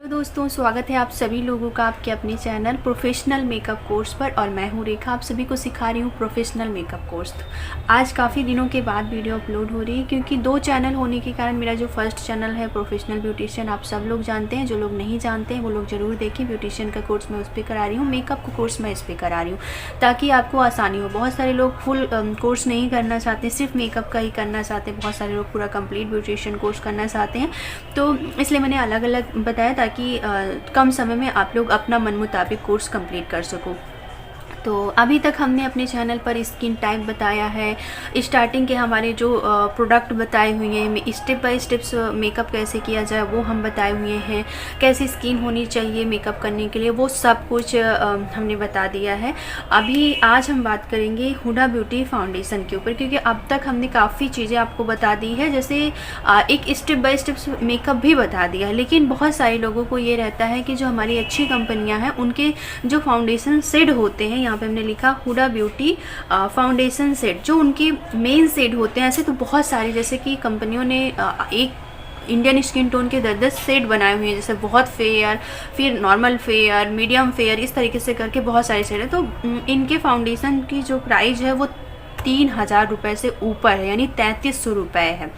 दोस्तों, स्वागत है आप सभी लोगों का आपके अपने चैनल प्रोफेशनल मेकअप कोर्स पर। और मैं हूँ रेखा, आप सभी को सिखा रही हूँ प्रोफेशनल मेकअप कोर्स। तो आज काफ़ी दिनों के बाद वीडियो अपलोड हो रही है, क्योंकि दो चैनल होने के कारण मेरा जो फर्स्ट चैनल है प्रोफेशनल ब्यूटिशियन, आप सब लोग जानते हैं। जो लोग नहीं जानते हैं वो लोग ज़रूर देखें। ब्यूटिशियन का कोर्स मैं उस पर करा रही हूँ, मेकअप का कोर्स मैं इस पर करा रही हूँ, ताकि आपको आसानी हो। बहुत सारे लोग फुल कोर्स नहीं करना चाहते, सिर्फ मेकअप का ही करना चाहते हैं। बहुत सारे लोग पूरा कंप्लीट ब्यूटिशियन कोर्स करना चाहते हैं, तो इसलिए मैंने अलग अलग बताया, ताकि कम समय में आप लोग अपना मन मुताबिक कोर्स कंप्लीट कर सको। तो अभी तक हमने अपने चैनल पर स्किन टाइप बताया है, स्टार्टिंग के हमारे जो प्रोडक्ट बताए हुए हैं, स्टेप बाय स्टेप्स मेकअप कैसे किया जाए वो हम बताए हुए हैं, कैसी स्किन होनी चाहिए मेकअप करने के लिए वो सब कुछ हमने बता दिया है। अभी आज हम बात करेंगे हुडा ब्यूटी फाउंडेशन के ऊपर, क्योंकि अब तक हमने काफ़ी चीज़ें आपको बता दी है, जैसे एक स्टेप बाय स्टेप्स मेकअप भी बता दिया है। लेकिन बहुत सारे लोगों को ये रहता है कि जो हमारी अच्छी कंपनियाँ हैं उनके जो फाउंडेशन शेड होते हैं, यहाँ पे हमने लिखा हुडा ब्यूटी फाउंडेशन सेट, जो उनके मेन शेड होते हैं। ऐसे तो बहुत सारे, जैसे कि कंपनियों ने एक इंडियन स्किन टोन के 10-10 शेड बनाए हुए हैं, जैसे बहुत फेयर, फिर नॉर्मल फेयर, मीडियम फेयर, इस तरीके से करके बहुत सारे शेड है। तो इनके फाउंडेशन की जो प्राइस है वो 3000 रुपये से ऊपर है, यानी 3300 रुपये है।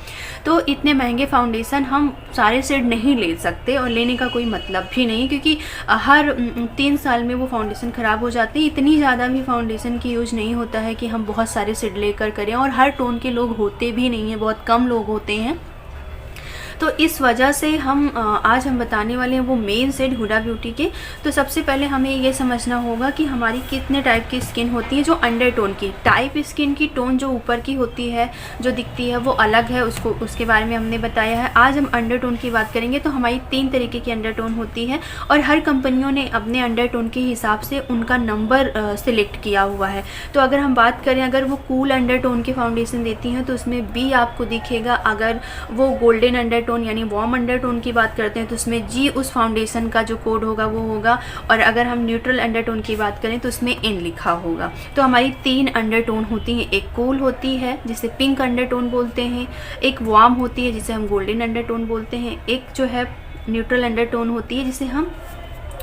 तो इतने महंगे फाउंडेशन हम सारे शेड नहीं ले सकते, और लेने का कोई मतलब भी नहीं, क्योंकि हर 3 साल में वो फाउंडेशन ख़राब हो जाती है। इतनी ज़्यादा भी फाउंडेशन की यूज नहीं होता है कि हम बहुत सारे शेड लेकर करें, और हर टोन के लोग होते भी नहीं हैं, बहुत कम लोग होते हैं। तो इस वजह से आज हम बताने वाले हैं वो मेन शेड हुडा ब्यूटी के। तो सबसे पहले हमें ये समझना होगा कि हमारी कितने टाइप की स्किन होती है। जो अंडर टोन की टाइप स्किन की टोन जो ऊपर की होती है, जो दिखती है, वो अलग है, उसके बारे में हमने बताया है। आज हम अंडर टोन की बात करेंगे। तो हमारी 3 तरीके की अंडर टोन होती है, और हर कंपनियों ने अपने अंडर टोन के हिसाब से उनका नंबर सिलेक्ट किया हुआ है। तो अगर हम बात करें, अगर वो कूल अंडर टोन की फाउंडेशन देती हैं तो उसमें B आपको दिखेगा। अगर वो गोल्डन अंडर यानी वार्म अंडरटोन की बात करते हैं तो उसमें G उस फाउंडेशन का जो कोड होगा वो होगा। और अगर हम न्यूट्रल अंडरटोन की बात करें तो उसमें N लिखा होगा। तो हमारी 3 अंडरटोन होती हैं। एक कूल होती है जिसे पिंक अंडरटोन बोलते हैं, एक वार्म होती है जिसे हम गोल्डन अंडरटोन बोलते हैं, एक जो है न्यूट्रल अंडरटोन होती है जिसे हम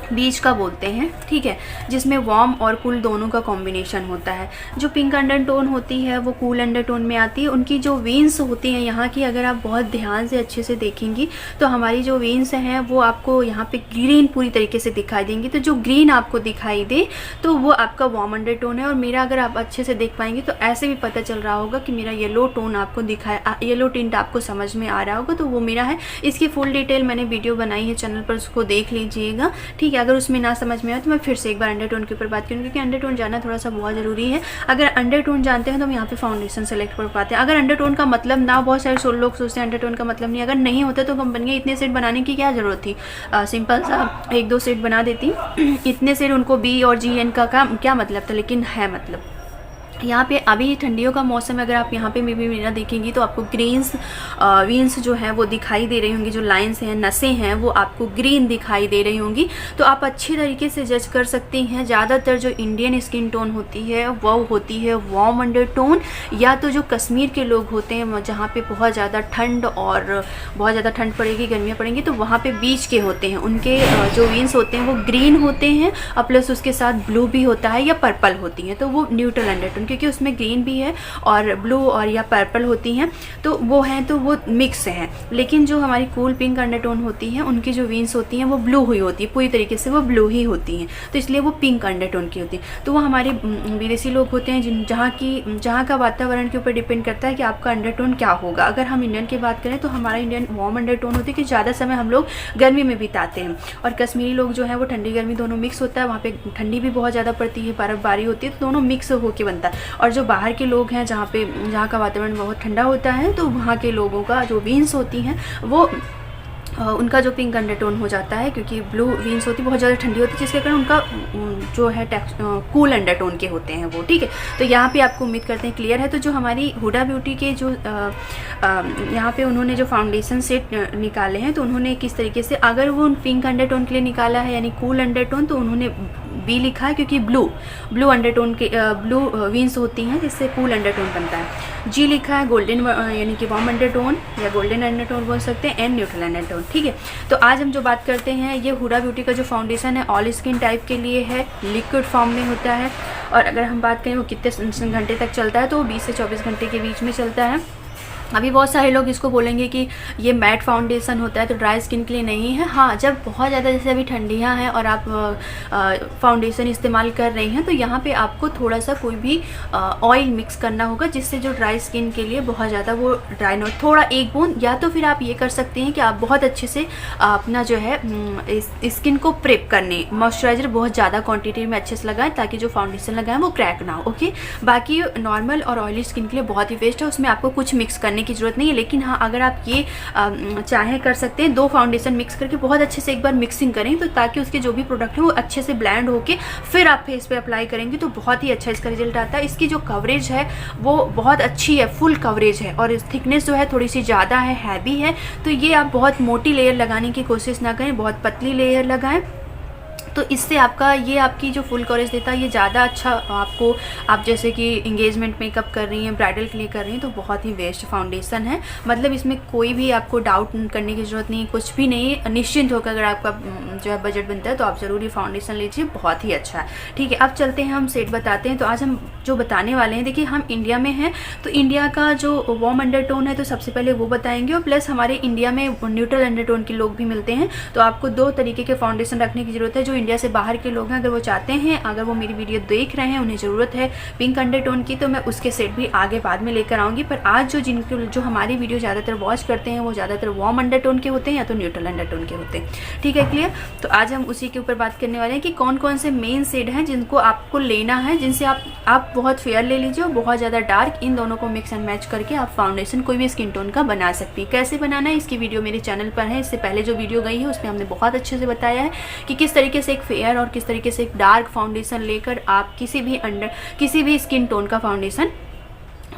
बीच का बोलते हैं, ठीक है, जिसमें वार्म और कूल दोनों का कॉम्बिनेशन होता है। जो पिंक अंडरटोन होती है वो कूल अंडरटोन में आती है। उनकी जो वेन्स होती हैं यहाँ की, अगर आप बहुत ध्यान से अच्छे से देखेंगी तो हमारी जो वेन्स हैं वो आपको यहाँ पे ग्रीन पूरी तरीके से दिखाई देंगी। तो जो ग्रीन आपको दिखाई दे तो वो आपका वार्म अंडरटोन है। और मेरा अगर आप अच्छे से देख पाएंगे तो ऐसे भी पता चल रहा होगा कि मेरा येलो टोन आपको येलो टिंट आपको समझ में आ रहा होगा, तो वो मेरा है। इसकी फुल डिटेल मैंने वीडियो बनाई है चैनल पर, उसको देख लीजिएगा, ठीक है। अगर उसमें ना समझ में आए तो मैं फिर से एक बार अंडरटोन के ऊपर बात करूँगी, क्योंकि अंडरटोन जानना थोड़ा सा बहुत ज़रूरी है। अगर अंडरटोन जानते हैं तो हम यहाँ पे फाउंडेशन सेलेक्ट कर पाते हैं। अगर अंडरटोन का मतलब ना, बहुत सारे लोग सोचते हैं अंडरटोन का मतलब नहीं, अगर नहीं होता तो कंपनियाँ इतने सेट बनाने की क्या ज़रूरत थी। सिंपल सा 1-2 सेट बना देती। इतने सेट उनको B और GN का क्या मतलब था, लेकिन है मतलब। यहाँ पे अभी ठंडियों का मौसम है, अगर आप यहाँ पे भी मेरा देखेंगी तो आपको ग्रीन्स वीन्स जो हैं वो दिखाई दे रही होंगी। जो लाइंस हैं, नसें हैं, वो आपको ग्रीन दिखाई दे रही होंगी। तो आप अच्छी तरीके से जज कर सकती हैं। ज़्यादातर जो इंडियन स्किन टोन होती है वो होती है वार्म अंडर टोन, या तो जो कश्मीर के लोग होते हैं जहाँ पे बहुत ज़्यादा ठंड और बहुत ज़्यादा ठंड पड़ेगी, गर्मियाँ पड़ेंगी, तो वहाँ पे बीच के होते हैं। उनके जो वीन्स होते हैं वो ग्रीन होते हैं, और प्लस उसके साथ ब्लू भी होता है या पर्पल होती हैं, तो वो न्यूट्रल अंडरटोन, क्योंकि उसमें ग्रीन भी है और ब्लू और या पर्पल होती हैं, तो वो हैं, तो वो मिक्स हैं। लेकिन जो हमारी कूल पिंक अंडरटोन होती हैं उनकी जो वीन्स होती हैं वो ब्लू हुई होती है, पूरी तरीके से वो ब्लू ही होती हैं, तो इसलिए वो पिंक अंडरटोन की होती है। तो वो हमारे विदेशी लोग होते हैं जहाँ का वातावरण के ऊपर डिपेंड करता है कि आपका अंडरटोन क्या होगा। अगर हम इंडियन की बात करें तो हमारा इंडियन वार्म अंडरटोन होती है, कि ज़्यादा समय हम लोग गर्मी में बिताते हैं, और कश्मीरी लोग जो है वो ठंडी गर्मी दोनों मिक्स होता है। वहाँ पे ठंडी भी बहुत ज़्यादा पड़ती है, बर्फबारी होती है, तो दोनों मिक्स होकर बनता है। और जो बाहर के लोग हैं जहाँ का वातावरण बहुत ठंडा होता है, तो वहाँ के लोगों का जो वीन्स होती हैं वो उनका जो पिंक अंडरटोन हो जाता है, क्योंकि ब्लू वीन्स होती बहुत ज़्यादा ठंडी होती है, जिसके कारण उनका जो है कूल अंडरटोन के होते हैं वो, ठीक है। तो यहाँ पे आपको उम्मीद करते हैं क्लियर है। तो जो हमारी हुडा ब्यूटी के जो यहाँ पे उन्होंने जो फाउंडेशन सेट निकाले हैं, तो उन्होंने किस तरीके से, अगर वो पिंक अंडरटोन के लिए निकाला है यानी कूल अंडरटोन, तो उन्होंने बी लिखा है क्योंकि ब्लू अंडरटोन के ब्लू विंग्स होती हैं जिससे कूल अंडरटोन बनता है। जी लिखा है गोल्डन यानी कि वार्म अंडरटोन या गोल्डन अंडरटोन बोल सकते हैं, एंड न्यूट्रल अंडरटोन। ठीक है, तो आज हम जो बात करते हैं ये हुडा ब्यूटी का जो फाउंडेशन है ऑल स्किन टाइप के लिए है, लिक्विड फॉर्म में होता है। और अगर हम बात करें वो कितने घंटे तक चलता है तो 20 से 24 घंटे के बीच में चलता है। अभी बहुत सारे लोग इसको बोलेंगे कि ये मैट फाउंडेशन होता है तो ड्राई स्किन के लिए नहीं है। हाँ, जब बहुत ज़्यादा जैसे अभी ठंडियाँ हैं और आप फाउंडेशन इस्तेमाल कर रही हैं तो यहाँ पे आपको थोड़ा सा कोई भी ऑयल मिक्स करना होगा जिससे जो ड्राई स्किन के लिए बहुत ज़्यादा वो ड्राई ना हो, थोड़ा एक बूंद। या तो फिर आप ये कर सकते हैं कि आप बहुत अच्छे से अपना जो है स्किन को प्रेप करने मॉइस्चराइजर बहुत ज़्यादा क्वान्टिटी में अच्छे से लगाएं ताकि जो फाउंडेशन लगाएं वो क्रैक ना हो। ओके, बाकी नॉर्मल और ऑयली स्किन के लिए बहुत ही बेस्ट है, उसमें आपको कुछ मिक्स करने की जरूरत नहीं है। लेकिन हाँ, अगर आप ये चाहें कर सकते हैं 2 फाउंडेशन मिक्स करके बहुत अच्छे से एक बार मिक्सिंग करें तो ताकि उसके जो भी प्रोडक्ट है वो अच्छे से ब्लेंड होके फिर आप फेस पे अप्लाई करेंगे तो बहुत ही अच्छा इसका रिजल्ट आता है। इसकी जो कवरेज है वो बहुत अच्छी है, फुल कवरेज है और थिकनेस जो है थोड़ी सी ज़्यादा है, हैवी है। तो ये आप बहुत मोटी लेयर लगाने की कोशिश ना करें, बहुत पतली लेयर लगाएं तो इससे आपका ये आपकी जो फुल कवरेज देता है ये ज़्यादा अच्छा आपको, आप जैसे कि इंगेजमेंट मेकअप कर रही हैं, ब्राइडल के लिए कर रही हैं तो बहुत ही बेस्ट फाउंडेशन है। मतलब इसमें कोई भी आपको डाउट करने की ज़रूरत नहीं, कुछ भी नहीं, निश्चिंत होकर अगर आपका जो है बजट बनता है तो आप ज़रूर ये फाउंडेशन लीजिए, बहुत ही अच्छा है। ठीक है, अब चलते हैं हम सेट बताते हैं। तो आज हम जो बताने वाले हैं, देखिए हम इंडिया में हैं तो इंडिया का जो वार्म अंडरटोन है तो सबसे पहले वो बताएंगे और प्लस हमारे इंडिया में न्यूट्रल अंडरटोन के लोग भी मिलते हैं तो आपको 2 तरीके के फाउंडेशन रखने की ज़रूरत है। जो इंडिया से बाहर के लोग हैं अगर वो चाहते हैं, अगर वो मेरी वीडियो देख रहे हैं, उन्हें ज़रूरत है पिंक अंडरटोन की तो मैं उसके सेट भी आगे बाद में लेकर आऊँगी। पर आज जो हमारी वीडियो ज़्यादातर वॉच करते हैं वो ज़्यादातर वार्म अंडरटोन के होते हैं या तो न्यूट्रल अंडरटोन के होते हैं। ठीक है, क्लियर। तो आज हम उसी के ऊपर बात करने वाले हैं कि कौन कौन से मेन शेड हैं जिनको आपको लेना है, जिनसे आप बहुत फेयर ले लीजिए और बहुत ज़्यादा डार्क, इन दोनों को मिक्स एंड मैच करके आप फाउंडेशन कोई भी स्किन टोन का बना सकती है। कैसे बनाना है इसकी वीडियो मेरे चैनल पर है, इससे पहले जो वीडियो गई है उसमें हमने बहुत अच्छे से बताया है कि किस तरीके से एक फेयर और किस तरीके से एक डार्क फाउंडेशन लेकर आप किसी भी स्किन टोन का फाउंडेशन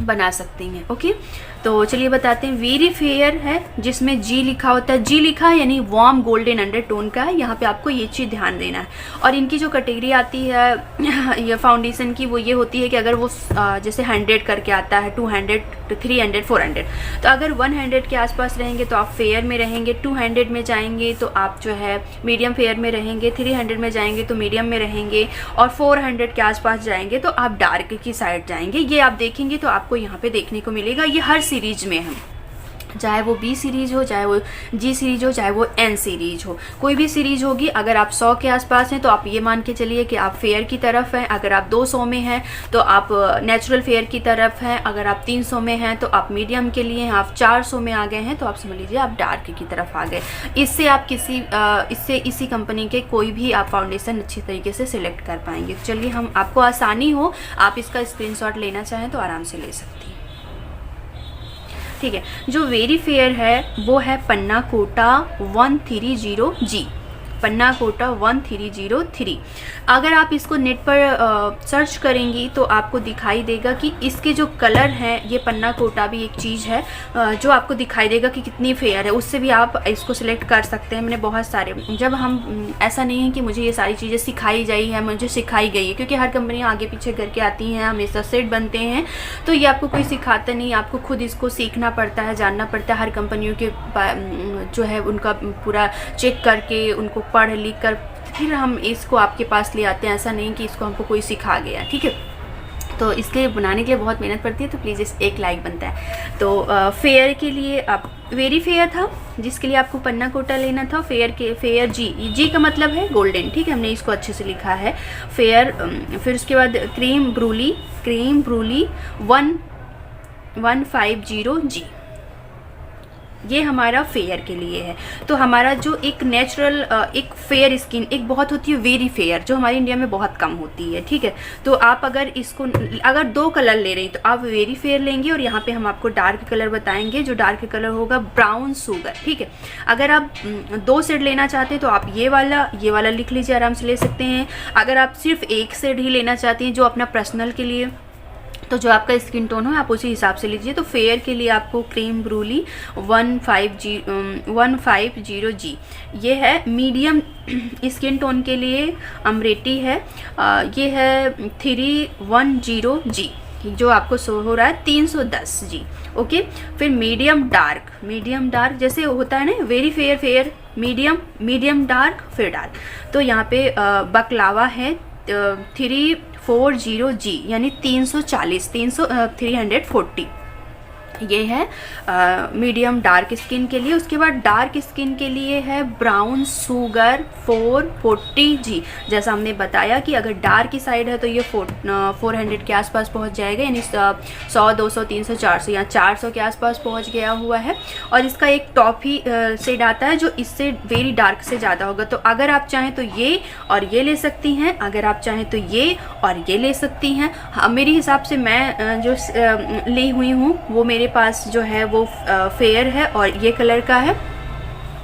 बना सकती हैं। ओके, तो चलिए बताते हैं। वेरी फेयर है जिसमें जी लिखा होता है, जी लिखा है यानी वार्म गोल्डन अंडरटोन का है, यहाँ पे आपको ये चीज़ ध्यान देना है। और इनकी जो कैटेगरी आती है ये फाउंडेशन की वो ये होती है कि अगर वो जैसे 100 करके आता है, 200, 300, 400, तो अगर 100 के आसपास रहेंगे तो आप फेयर में रहेंगे, 200 में जाएंगे तो आप जो है मीडियम फेयर में रहेंगे, 300 में जाएंगे तो मीडियम में रहेंगे और 400 के आसपास जाएंगे तो आप डार्क की साइड जाएंगे। ये आप देखेंगे तो आपको यहाँ पे देखने को मिलेगा। ये हर सीरीज में है, चाहे वो बी सीरीज हो, चाहे वो जी सीरीज हो, चाहे वो एन सीरीज हो, कोई भी सीरीज होगी। अगर आप 100 के आसपास हैं तो आप ये मान के चलिए कि आप फेयर की तरफ हैं। अगर आप 200 में हैं तो आप नेचुरल फेयर की तरफ हैं। अगर आप 300 में हैं तो आप मीडियम के लिए हैं। आप 400 में आ गए हैं तो आप समझ लीजिए आप डार्क की तरफ आ गए। इससे आप इसी कंपनी के कोई भी आप फाउंडेशन अच्छी तरीके से सिलेक्ट कर पाएंगे। तो चलिए, हम आपको आसानी हो, आप इसका स्क्रीनशॉट लेना चाहें तो आराम से ले सकती हैं। ठीक है, जो वेरी फेयर है वो है पन्ना कोटा 130G, पन्ना कोटा 1303। अगर आप इसको नेट पर सर्च करेंगी तो आपको दिखाई देगा कि इसके जो कलर हैं, ये पन्ना कोटा भी एक चीज़ है जो आपको दिखाई देगा कि कितनी फेयर है, उससे भी आप इसको सिलेक्ट कर सकते हैं। मैंने बहुत सारे, जब हम ऐसा नहीं है कि मुझे ये सारी चीज़ें सिखाई जाई है, मुझे सिखाई गई है, क्योंकि हर कंपनियाँ आगे पीछे करके आती हैं, हमेशा सेट बनते हैं तो ये आपको कोई सिखाता नहीं, आपको खुद इसको सीखना पड़ता है, जानना पड़ता है। हर कंपनियों के जो है उनका पूरा चेक करके, उनको पढ़ लिख कर फिर हम इसको आपके पास ले आते हैं। ऐसा नहीं कि इसको हमको कोई सिखा गया। ठीक है, तो इसके बनाने के लिए बहुत मेहनत पड़ती है, तो प्लीज़ इस एक लाइक बनता है। तो फेयर के लिए आप वेरी फेयर था जिसके लिए आपको पन्ना कोटा लेना था। फेयर जी का मतलब है गोल्डन। ठीक है, हमने इसको अच्छे से लिखा है फेयर। फिर उसके बाद क्रीम ब्रूली 150G, ये हमारा फेयर के लिए है। तो हमारा जो एक नेचुरल एक फेयर स्किन एक बहुत होती है वेरी फेयर, जो हमारे इंडिया में बहुत कम होती है। ठीक है, तो आप अगर 2 कलर ले रही हैं तो आप वेरी फेयर लेंगे और यहाँ पे हम आपको डार्क कलर बताएंगे। जो डार्क कलर होगा ब्राउन शुगर। ठीक है, अगर आप 2 शेड लेना चाहते हैं तो आप ये वाला लिख लीजिए, आराम से ले सकते हैं। अगर आप सिर्फ एक शेड ही लेना चाहते हैं जो अपना पर्सनल के लिए, तो जो आपका स्किन टोन हो आप उसी हिसाब से लीजिए। तो फेयर के लिए आपको क्रीम ब्रूली 150G ये है। मीडियम स्किन टोन के लिए अमरेटी है, ये है 310G जो आपको शो हो रहा है 310G। ओके, फिर मीडियम डार्क जैसे होता है ना, वेरी फेयर मीडियम डार्क फिर डार्क, तो यहाँ पे बकलावा है 340G यानी 340 ये है मीडियम डार्क स्किन के लिए। उसके बाद डार्क स्किन के लिए है ब्राउन शुगर 440G। जैसा हमने बताया कि अगर डार्क की साइड है तो ये 400 के आसपास पहुंच जाएगा, यानी 100 200 300 400 या 400 के आसपास पहुंच गया हुआ है। और इसका एक टॉप ही शेड आता है जो इससे वेरी डार्क से ज़्यादा होगा। तो अगर आप चाहें तो ये और ये ले सकती हैं, अगर आप चाहें तो ये और ये ले सकती हैं। मेरे हिसाब से मैं जो ली हुई हूँ वो मेरे पास जो है वो फेयर है और ये कलर का है।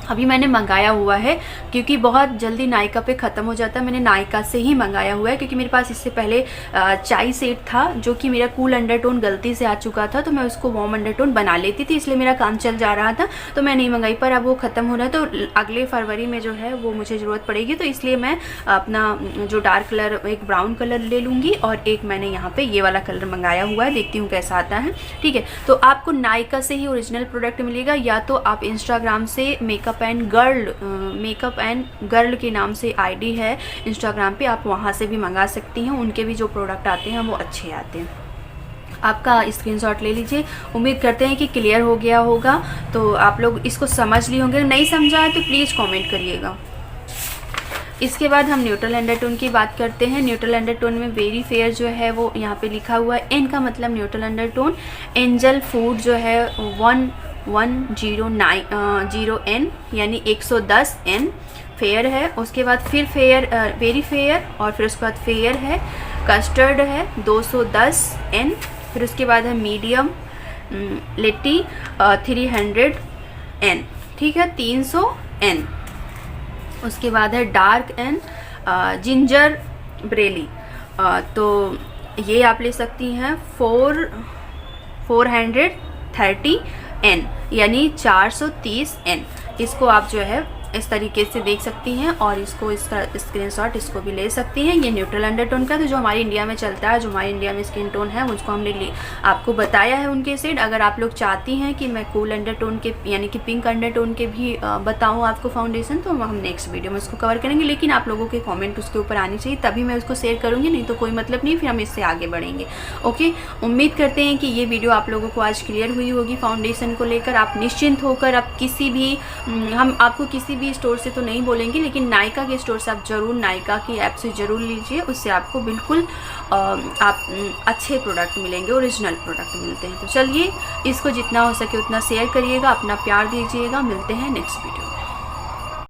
अभी मैंने मंगाया हुआ है क्योंकि बहुत जल्दी नायका पे ख़त्म हो जाता है। मैंने नायका से ही मंगाया हुआ है क्योंकि मेरे पास इससे पहले चाय सेट था जो कि मेरा कूल अंडरटोन गलती से आ चुका था, तो मैं उसको वार्म अंडरटोन बना लेती थी, इसलिए मेरा काम चल जा रहा था तो मैं नहीं मंगाई। पर अब वो ख़त्म हो रहा है तो अगले फरवरी में जो है वो मुझे ज़रूरत पड़ेगी, तो इसलिए मैं अपना जो डार्क कलर एक ब्राउन कलर ले लूँगी और एक मैंने यहाँ पर ये वाला कलर मंगाया हुआ है, देखती हूँ कैसा आता है। ठीक है, तो आपको नायका से ही ओरिजिनल प्रोडक्ट मिलेगा, या तो आप इंस्टाग्राम से मेकअप एंड गर्ल के नाम से आईडी है इंस्टाग्राम पे, आप वहाँ से भी मंगा सकती हैं। उनके भी जो प्रोडक्ट आते हैं वो अच्छे आते हैं। आपका स्क्रीनशॉट ले लीजिए। उम्मीद करते हैं कि क्लियर हो गया होगा, तो आप लोग इसको समझ लिए होंगे। नहीं समझा है तो प्लीज़ कमेंट करिएगा। इसके बाद हम न्यूट्रल अंडरटोन की बात करते हैं। न्यूट्रल अंडरटोन में वेरी फेयर जो है वो यहाँ पे लिखा हुआ है, एन का मतलब न्यूट्रल अंडरटोन। एंजल फूड जो है 110N यानी 110N फेयर है। उसके बाद फिर फेयर वेरी फेयर और फिर उसके बाद फेयर है, कस्टर्ड है 210N। फिर उसके बाद है मीडियम लिट्टी 300N, ठीक है 300N। उसके बाद है डार्क एन जिंजर ब्रेली, तो ये आप ले सकती हैं 430N यानी 430N। इसको आप जो है इस तरीके से देख सकती हैं और इसको इसका स्क्रीनशॉट इसको भी ले सकती हैं। ये न्यूट्रल अंडरटोन का, तो जो हमारे इंडिया में चलता है, जो हमारे इंडिया में स्किन टोन है उसको हमने आपको बताया है उनके शेड। अगर आप लोग चाहती हैं कि मैं कूल अंडरटोन के यानी कि पिंक अंडरटोन के भी बताऊं आपको फाउंडेशन, तो हम नेक्स्ट वीडियो में उसको कवर करेंगे। लेकिन आप लोगों के कॉमेंट उसके ऊपर आनी चाहिए, तभी मैं उसको शेयर करूँगी, नहीं तो कोई मतलब नहीं, फिर हम इससे आगे बढ़ेंगे। ओके, उम्मीद करते हैं कि ये वीडियो आप लोगों को आज क्लियर हुई होगी फाउंडेशन को लेकर। आप निश्चिंत होकर आप किसी भी हम आपको किसी भी स्टोर से तो नहीं बोलेंगे, लेकिन नायका के स्टोर से आप ज़रूर नायका की ऐप से ज़रूर लीजिए, उससे आपको बिल्कुल आप अच्छे प्रोडक्ट मिलेंगे, ओरिजिनल प्रोडक्ट मिलते हैं। तो चलिए इसको जितना हो सके उतना शेयर करिएगा, अपना प्यार दीजिएगा। मिलते हैं नेक्स्ट वीडियो।